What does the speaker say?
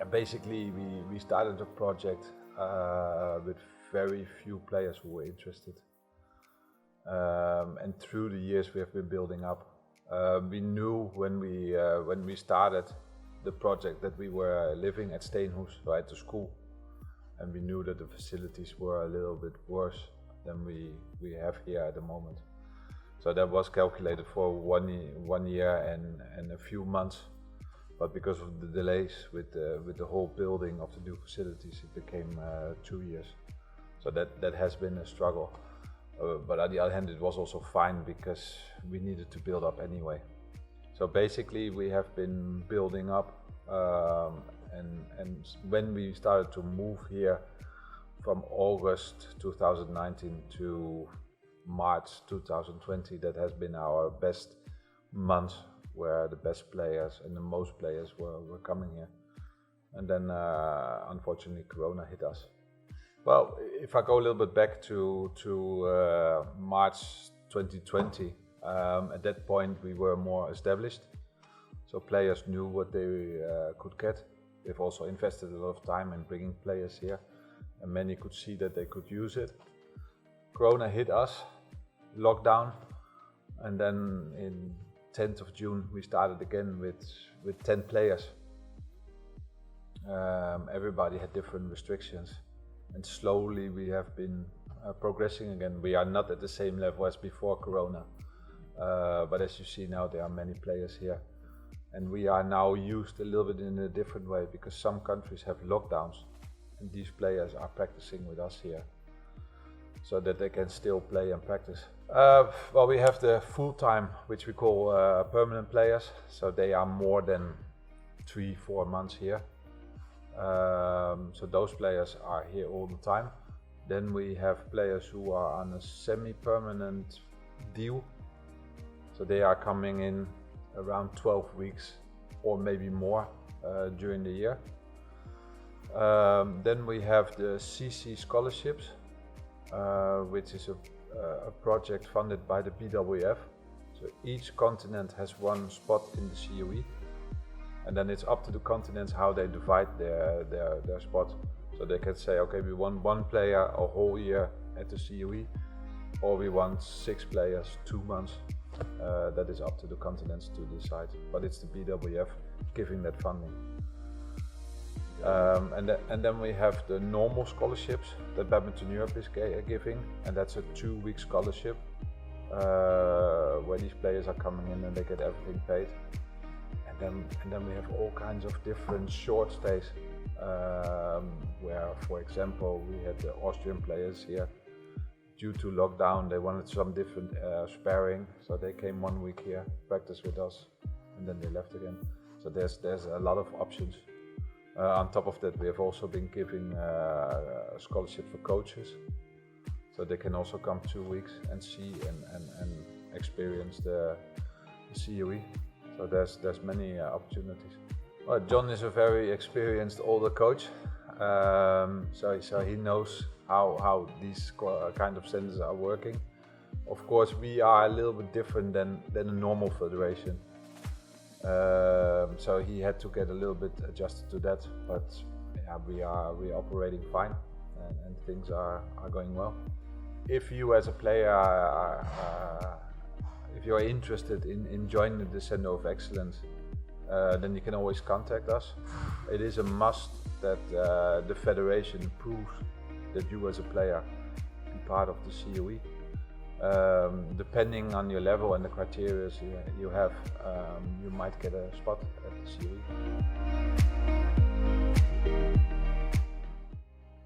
Basically, we started the project with very few players who were interested. And through the years we have been building up. We knew when we started the project that we were living at Steenhoes, so at the school, and we knew that the facilities were a little bit worse than we have here at the moment. So that was calculated for 1 year and a few months, but because of the delays with the whole building of the new facilities, it became 2 years. So that has been a struggle. But on the other hand, it was also fine because we needed to build up anyway. So basically we have been building up, and when we started to move here from August 2019 to March 2020, that has been our best month, where the best players and the most players were coming here. And then unfortunately Corona hit us. Well, if I go a little bit back to March 2020, at that point we were more established, so players knew what they could get. We've also invested a lot of time in bringing players here, and many could see that they could use it. Corona hit us, lockdown, and then in 10th of June we started again with 10 players. Everybody had different restrictions. And slowly we have been progressing again. We are not at the same level as before Corona, but as you see now, there are many players here. And we are now used a little bit in a different way, because some countries have lockdowns and these players are practicing with us here, so that they can still play and practice. Well, we have the full-time, which we call permanent players, so they are more than 3-4 months here. So those players are here all the time. Then we have players who are on a semi-permanent deal, so they are coming in around 12 weeks or maybe more during the year. Then we have the CC scholarships, which is a project funded by the BWF. So each continent has one spot in the CoE. And then it's up to the continents how they divide their spot. So they can say, okay, we want 1 player a whole year at the CoE, or we want 6 players 2 months. That is up to the continents to decide, but it's the BWF giving that funding. And then we have the normal scholarships that Badminton Europe is giving, and that's a 2-week scholarship where these players are coming in and they get everything paid. And then we have all kinds of different short stays, where, for example, we had the Austrian players here. Due to lockdown, they wanted some different sparring, so they came 1 week here, practiced with us, and then they left again. So there's a lot of options. On top of that, we have also been giving scholarships for coaches, so they can also come 2 weeks and see and experience the CoE. So there's many opportunities. Well, John is a very experienced older coach, so he knows how these kind of centers are working. Of course, we are a little bit different than a normal federation, so he had to get a little bit adjusted to that. But yeah, we are operating fine, and things are going well. If you as a player if you are interested in joining the Center of Excellence, then you can always contact us. It is a must that the federation proves that you as a player are part of the CoE. Depending on your level and the criteria you have, you might get a spot at the CoE.